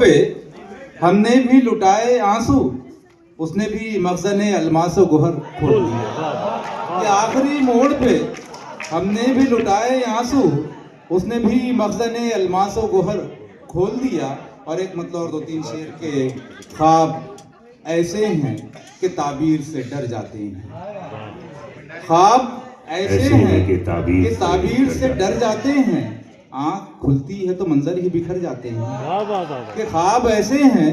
پہ ہم نے بھی لٹائے آنسو، اس نے بھی مخزن الماس و گوہر کھول دیا. کہ آخری موڑ پہ ہم نے بھی لٹائے آنسو، اس نے بھی مخزن الماس و گوہر کھول دیا. اور ایک مطلب اور 2-3 شعر کے خواب ایسے ہیں کہ تعبیر سے ڈر جاتے ہیں. خواب ایسے ہیں کہ تعبیر سے ڈر جاتے ہیں. آنکھ کھلتی ہے تو منظر ہی بکھر جاتے ہیں. کہ خواب ایسے ہیں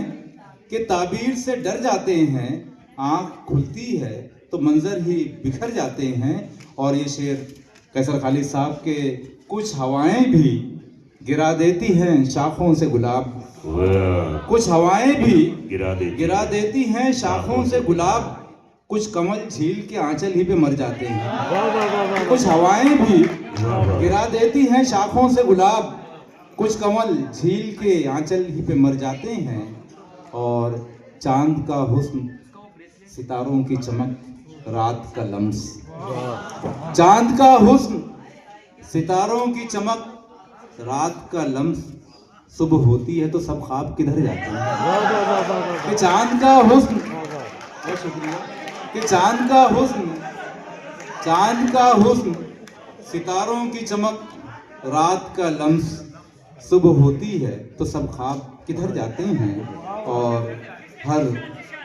کہ تعبیر سے ڈر جاتے ہیں. آنکھ کھلتی ہے تو منظر ہی بکھر جاتے ہیں. اور یہ شعر قیصر خالد صاحب کے کچھ ہوائیں بھی گرا دیتی ہیں شاخوں سے گلاب. کچھ ہوائیں بھی گرا دیتی ہیں شاخوں سے گلاب. کچھ کمل جھیل کے آنچل ہی پہ مر جاتے ہیں. کچھ ہوائیں بھی گرا دیتی ہیں شاخوں سے گلاب. کچھ کمل جھیل کے آنچل ہی پہ مر جاتے ہیں. اور چاند کا حسن، ستاروں کی چمک، رات کا لمس. چاند کا حسن، ستاروں کی چمک، رات کا لمس. صبح ہوتی ہے تو سب خواب کدھر جاتے ہیں. کہ چاند کا حسن، بہت شکریہ. کہ چاند کا حسن، چاند کا حسن، ستاروں کی چمک، رات کا لمس. صبح ہوتی ہے تو سب خواب کدھر جاتے ہیں. اور ہر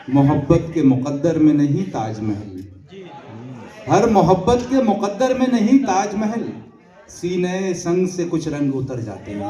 محبت کے مقدر میں نہیں تاج محل، ہر محبت کے مقدر میں نہیں تاج محل. سینے سنگ سے کچھ رنگ اتر جاتے ہیں.